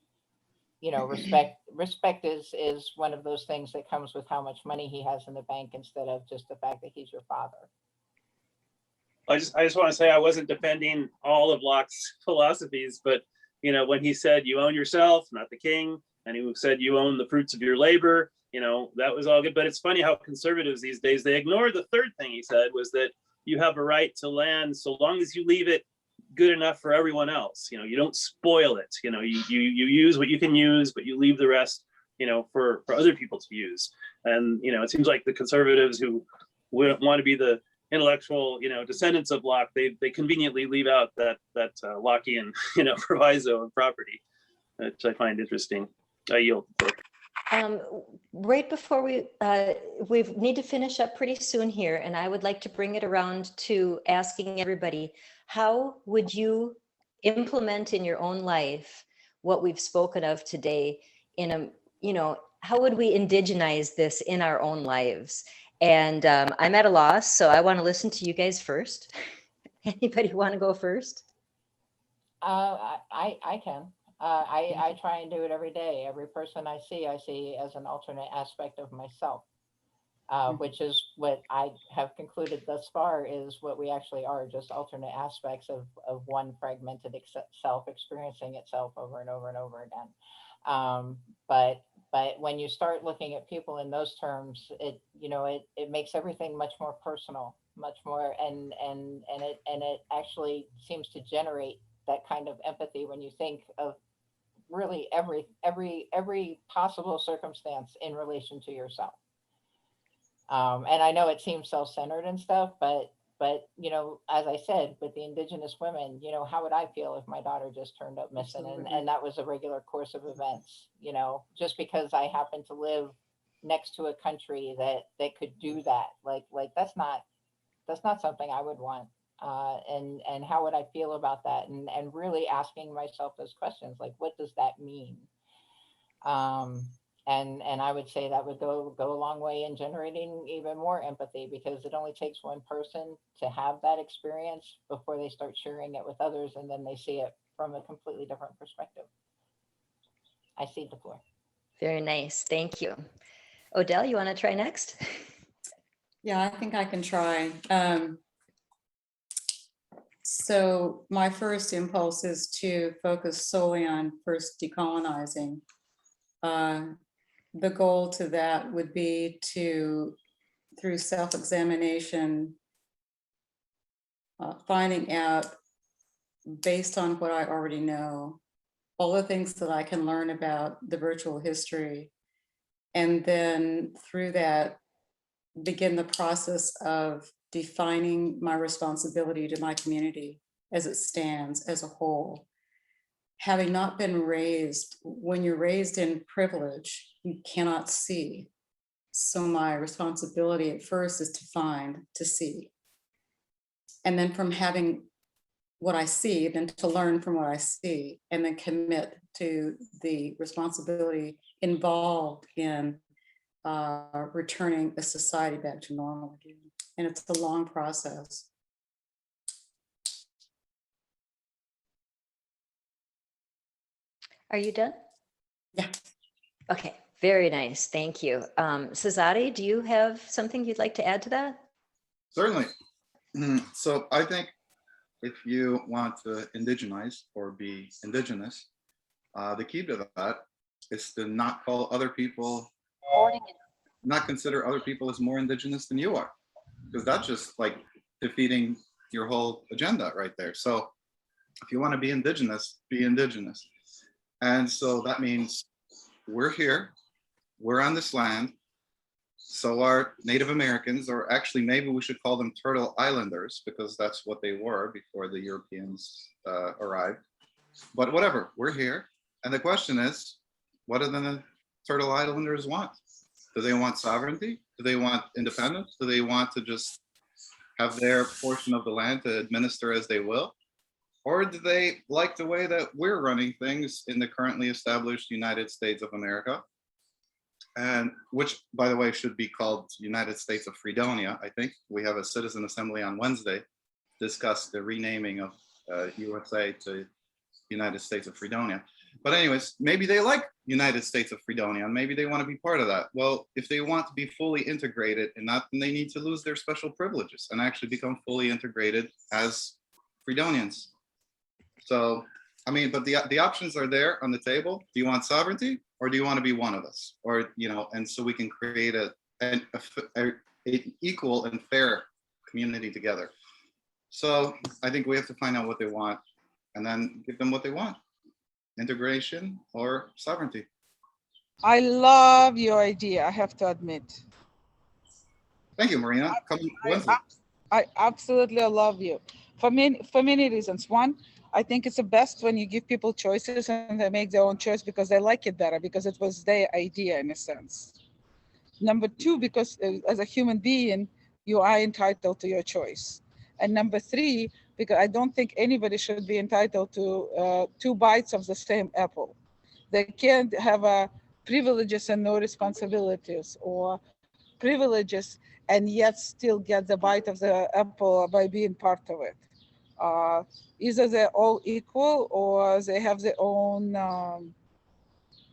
respect is one of those things that comes with how much money he has in the bank, instead of just the fact that he's your father. I just want to say I wasn't defending all of Locke's philosophies, but when he said you own yourself, not the king, and he said you own the fruits of your labor, that was all good. But it's funny how conservatives these days, they ignore the third thing he said, was that you have a right to land so long as you leave it good enough for everyone else. You don't spoil it. You use what you can use, but you leave the rest, for other people to use. And it seems like the conservatives who wouldn't want to be the intellectual, descendants of Locke, they conveniently leave out that Lockean, proviso of property, which I find interesting. I yield. Right before we need to finish up pretty soon here, and I would like to bring it around to asking everybody, how would you implement in your own life what we've spoken of today how would we indigenize this in our own lives? And I'm at a loss, so I want to listen to you guys first. Anybody want to go first? I can. I try and do it every day. Every person I see as an alternate aspect of myself, which is what I have concluded thus far is what we actually are, just alternate aspects of one fragmented self experiencing itself over and over and over again. But when you start looking at people in those terms, it makes everything much more personal, much more, and it actually seems to generate that kind of empathy when you think of really every possible circumstance in relation to yourself. And I know it seems self-centered and stuff, but as I said, with the Indigenous women, how would I feel if my daughter just turned up missing? And that was a regular course of events, just because I happen to live next to a country that could do that. Like that's not something I would want. And how would I feel about that? And really asking myself those questions, like, what does that mean? And I would say that would go a long way in generating even more empathy, because it only takes one person to have that experience before they start sharing it with others, and then they see it from a completely different perspective. I cede the floor. Very nice. Thank you. Odell, you want to try next? Yeah, I think I can try. So my first impulse is to focus solely on first decolonizing. The goal to that would be to, through self-examination, finding out, based on what I already know, all the things that I can learn about the virtual history, and then through that, begin the process of defining my responsibility to my community as it stands as a whole. Having not been raised, when you're raised in privilege, you cannot see. So my responsibility at first is to see. And then from having what I see, then to learn from what I see, and then commit to the responsibility involved in returning a society back to normal again. And it's a long process. Are you done? Yeah. Okay, very nice. Thank you. Sazadi, do you have something you'd like to add to that? Certainly. So I think if you want to indigenize or be indigenous, the key to that is to not call other people, not consider other people as more indigenous than you are, because that's just like defeating your whole agenda right there. So if you want to be indigenous, be indigenous. And so that means we're here, we're on this land. So are Native Americans, or actually maybe we should call them Turtle Islanders, because that's what they were before the Europeans arrived. But whatever, we're here. And the question is, what do the Turtle Islanders want? Do they want sovereignty? Do they want independence? Do they want to just have their portion of the land to administer as they will? Or do they like the way that we're running things in the currently established United States of America? And which, by the way, should be called United States of Fredonia. I think we have a citizen assembly on Wednesday discuss the renaming of USA to United States of Fredonia. But anyways, maybe they like United States of Fredonia, and maybe they want to be part of that. Well, if they want to be fully integrated in that, then they need to lose their special privileges and actually become fully integrated as Fredonians. So, I mean, but the options are there on the table. Do you want sovereignty, or do you want to be one of us? Or, you know, and so we can create an equal and fair community together. So I think we have to find out what they want and then give them what they want. Integration or sovereignty. I love your idea, I have to admit. Thank you, Marina. Come Wednesday. I absolutely love you for many reasons. One, I think it's the best when you give people choices and they make their own choice because they like it better, because it was their idea in a sense. Number two, because as a human being, you are entitled to your choice. And number three, because I don't think anybody should be entitled to 2 bites of the same apple. They can't have privileges and no responsibilities, or privileges and yet still get the bite of the apple by being part of it. Either they're all equal or they have their own,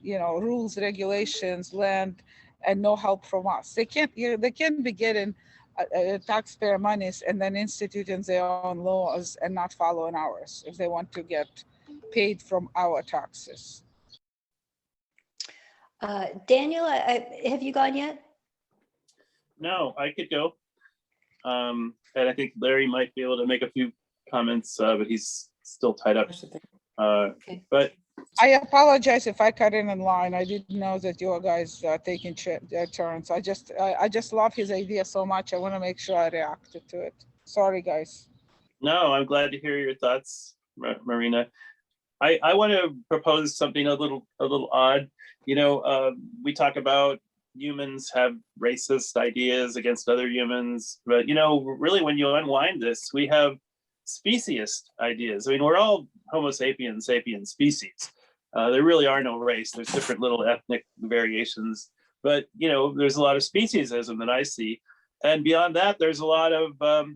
rules, regulations, land, and no help from us. They can't be getting taxpayer monies and then instituting their own laws and not following ours if they want to get paid from our taxes. Daniel, have you gone yet? No, I could go. And I think Larry might be able to make a few comments, but he's still tied up. Okay. But I apologize if I cut in line. I didn't know that you guys are taking turns. I just love his idea so much. I want to make sure I reacted to it. Sorry, guys. no, I'm glad to hear your thoughts, Marina. I want to propose something a little odd. You know, we talk about humans have racist ideas against other humans, but you know, really, when you unwind this, we have speciesist ideas. I mean, we're all Homo sapiens species. There really are no race. There's different little ethnic variations, but you know, there's a lot of speciesism that I see, and beyond that, there's a lot of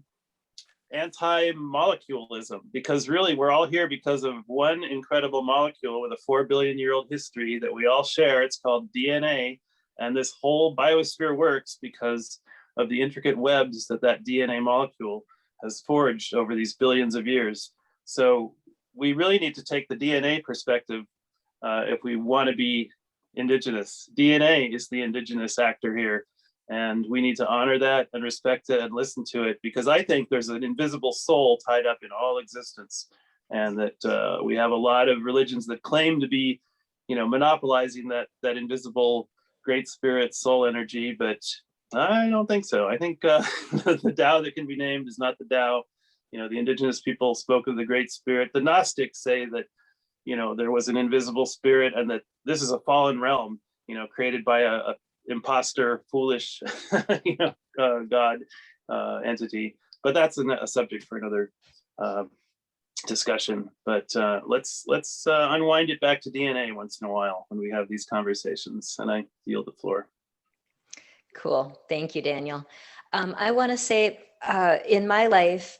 anti-moleculism, because really we're all here because of one incredible molecule with a 4 billion year old history that we all share. It's called DNA, and this whole biosphere works because of the intricate webs that DNA molecule has forged over these billions of years. So we really need to take the DNA perspective if we want to be indigenous. DNA is the indigenous actor here, and we need to honor that and respect it and listen to it, because I think there's an invisible soul tied up in all existence, and that we have a lot of religions that claim to be, you know, monopolizing that invisible great spirit soul energy, but I don't think so. I think the Tao that can be named is not the Tao. You know, the indigenous people spoke of the great spirit. The Gnostics say that, you know, there was an invisible spirit and that this is a fallen realm, you know, created by a imposter, foolish, God entity. But that's a subject for another discussion. But let's unwind it back to DNA once in a while when we have these conversations. And I yield the floor. Cool. Thank you, Daniel. I want to say in my life,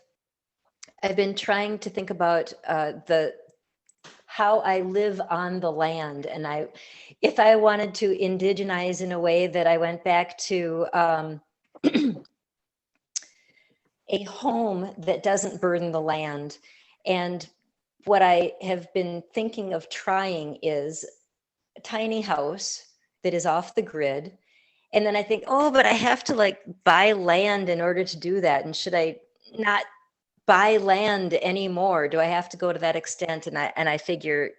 I've been trying to think about how I live on the land. And if I wanted to indigenize in a way that I went back to a home that doesn't burden the land. And what I have been thinking of trying is a tiny house that is off the grid. And then I think, oh, but I have to like buy land in order to do that. And should I not buy land anymore? Do I have to go to that extent? And I figure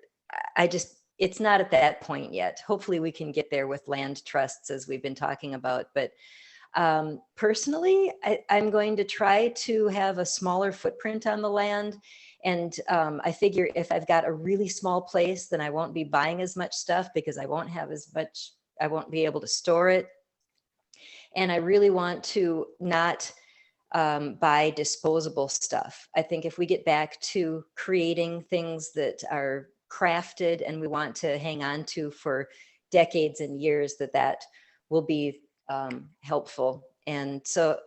it's not at that point yet. Hopefully we can get there with land trusts, as we've been talking about. But personally, I'm going to try to have a smaller footprint on the land. And I figure if I've got a really small place, then I won't be buying as much stuff because I won't have as much, I won't be able to store it. And I really want to not buy disposable stuff. I think if we get back to creating things that are crafted and we want to hang on to for decades and years, that will be helpful. And so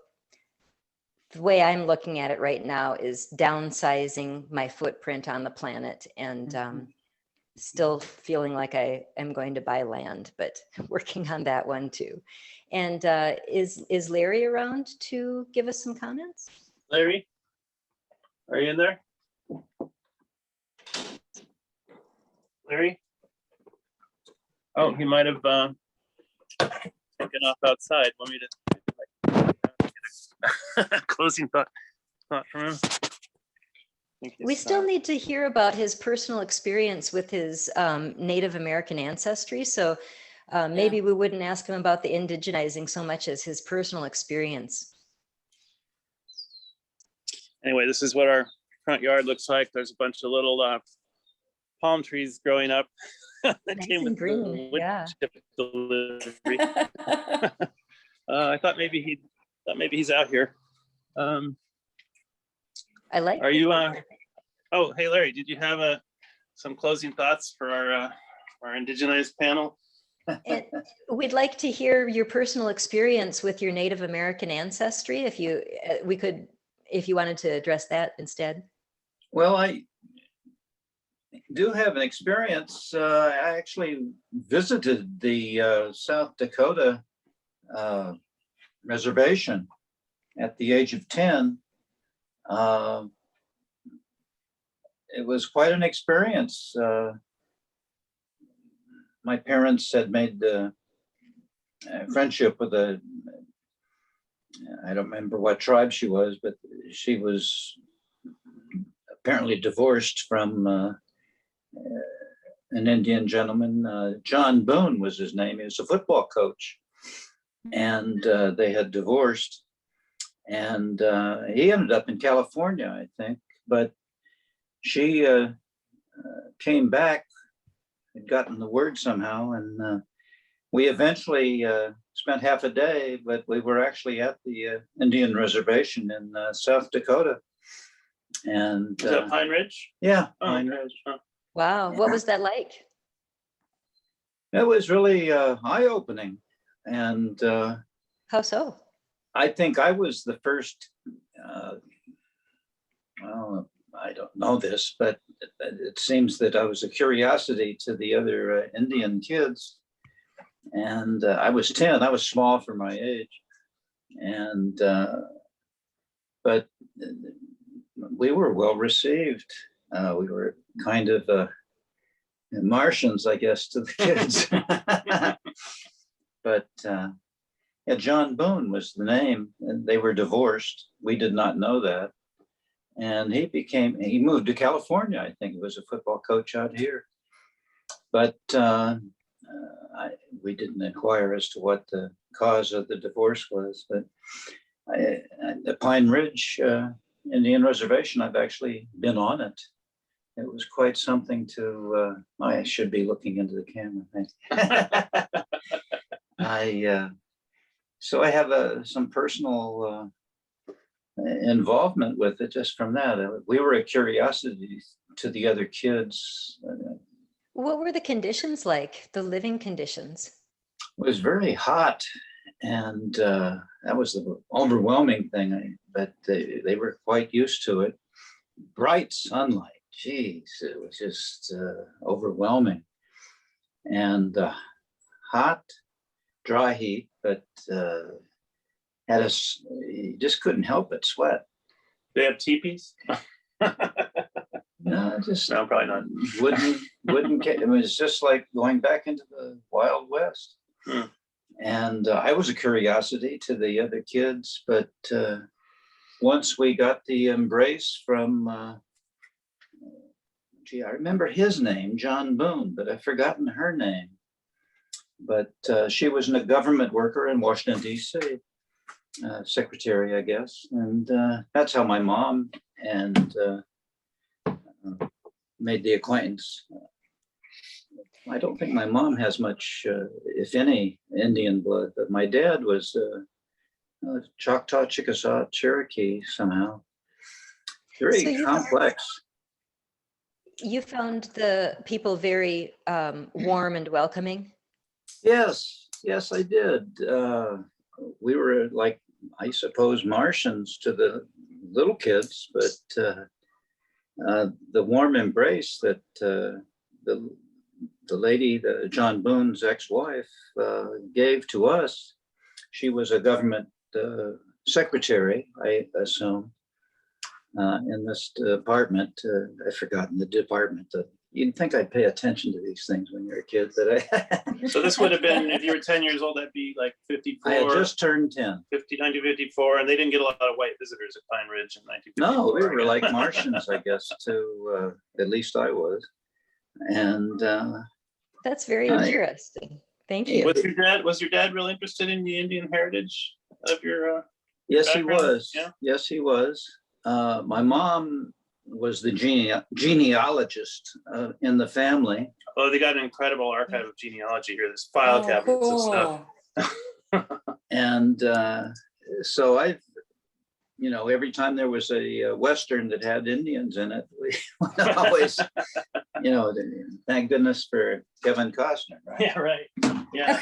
the way I'm looking at it right now is downsizing my footprint on the planet and still feeling like I am going to buy land, but working on that one too. And is Larry around to give us some comments? Larry, are you in there? Larry? Oh, he might have taken off outside. Want me to get a closing thought from him? We still need to hear about his personal experience with his Native American ancestry. So maybe we wouldn't ask him about the indigenizing so much as his personal experience. Anyway, this is what our front yard looks like. There's a bunch of little palm trees growing up. That Nice came and with green, the wood yeah. chip delivery. I thought maybe he's out here. I like. Are you? Oh, hey Larry, did you have some closing thoughts for our indigenized panel? And we'd like to hear your personal experience with your Native American ancestry. If you wanted to address that instead. Well, I do have an experience. I actually visited the South Dakota reservation at the age of 10. It was quite an experience. My parents had made a friendship with I don't remember what tribe she was, but she was apparently divorced from an Indian gentleman. John Boone was his name. He was a football coach. And they had divorced. And he ended up in California, I think. But she came back, had gotten the word somehow, and we eventually spent half a day, but we were actually at the Indian reservation in South Dakota. And Is that Pine Ridge? yeah, Oh, Pine Ridge. Wow, what was that like? It was really eye-opening. And How so? I think I was the first, well, I don't know this, but it seems that I was a curiosity to the other Indian kids. And I was 10, I was small for my age. And, but we were well received. We were kind of Martians, I guess, to the kids. But yeah, John Boone was the name, and they were divorced. We did not know that. And he moved to California. I think he was a football coach out here. But we didn't inquire as to what the cause of the divorce was. But the Pine Ridge Indian Reservation, I've actually been on it. It was quite something to, I should be looking into the camera. So I have some personal involvement with it just from that. We were a curiosity to the other kids. What were the conditions like, the living conditions? It was very hot, and that was the overwhelming thing, but they were quite used to it. Bright sunlight, geez, it was just overwhelming. And hot, dry heat, but had us, you just couldn't help but sweat. They have teepees? No, just No, probably not. wouldn't get, it was just like going back into the Wild West. Hmm. And I was a curiosity to the other kids, but once we got the embrace from, gee, I remember his name, John Boone, but I've forgotten her name. But she was a government worker in Washington, D.C., secretary, I guess. And that's how my mom and made the acquaintance. I don't think my mom has much, if any, Indian blood, but my dad was Choctaw, Chickasaw, Cherokee somehow. Very So complex. you found the people very warm and welcoming? Yes, yes, I did. We were like, I suppose, Martians to the little kids, but the warm embrace that the lady, John Boone's ex-wife, gave to us. She was a government secretary, I assume, in this department. I've forgotten the department. You'd think I'd pay attention to these things when you're a kid, but So this would have been, if you were 10 years old, that'd be like 54. I had just turned 10. 1954, and they didn't get a lot of white visitors at Pine Ridge in 1954. No, we were like Martians, I guess, to at least I was. And That's very interesting. Thank you. Was your dad real interested in the Indian heritage of your yes, he background? was. Yeah. Yes, he was. My mom was the genealogist in the family. Oh, they got an incredible archive of genealogy here. There's file Oh, cabinets and stuff. cool. And so I've, every time there was a Western that had Indians in it, we would always, thank goodness for Kevin Costner, right? Yeah, right. Yeah.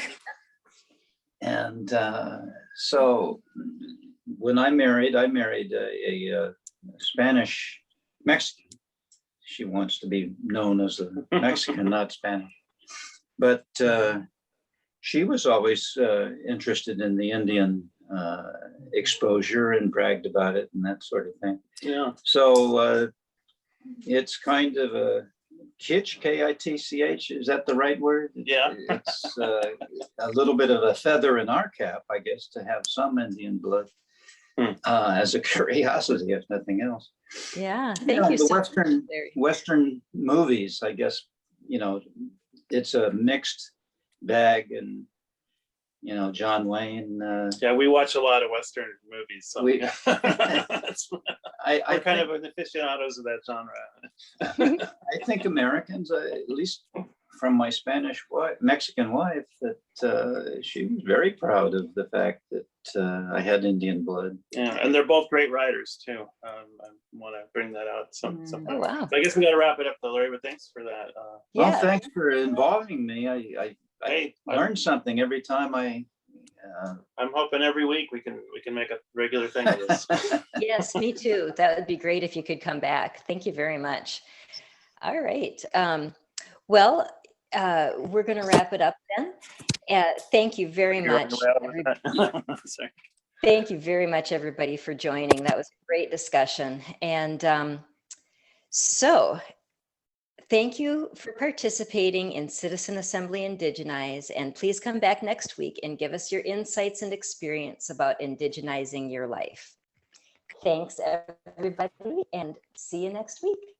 And so when I married a Spanish Mexican. She wants to be known as a Mexican, not Spanish. But she was always interested in the Indian exposure and bragged about it and that sort of thing. Yeah. So it's kind of a kitsch, K-I-T-C-H. Is that the right word? Yeah. It's a little bit of a feather in our cap, I guess, to have some Indian blood as a curiosity, if nothing else. Yeah, thank you The so much. Western movies, I guess, it's a mixed bag, and John Wayne. Yeah, we watch a lot of Western movies. So We- we're I kind think, of aficionados of that genre. I think Americans, at least from my Mexican wife, that she was very proud of the fact that I had Indian blood. Yeah, and they're both great writers too. I want to bring that out sometime. Oh, wow. So I guess we got to wrap it up though, Larry, but thanks for that. Well, Yeah. thanks for involving me. I Hey, learned something every time I. I'm hoping every week we can make a regular thing of this. Yes, me too. That would be great if you could come back. Thank you very much. All right. Well, we're going to wrap it up then. Thank you very much. Sorry. Thank you very much, everybody, for joining. That was a great discussion. And so thank you for participating in Citizen Assembly Indigenize, and please come back next week and give us your insights and experience about indigenizing your life. Thanks, everybody, and see you next week.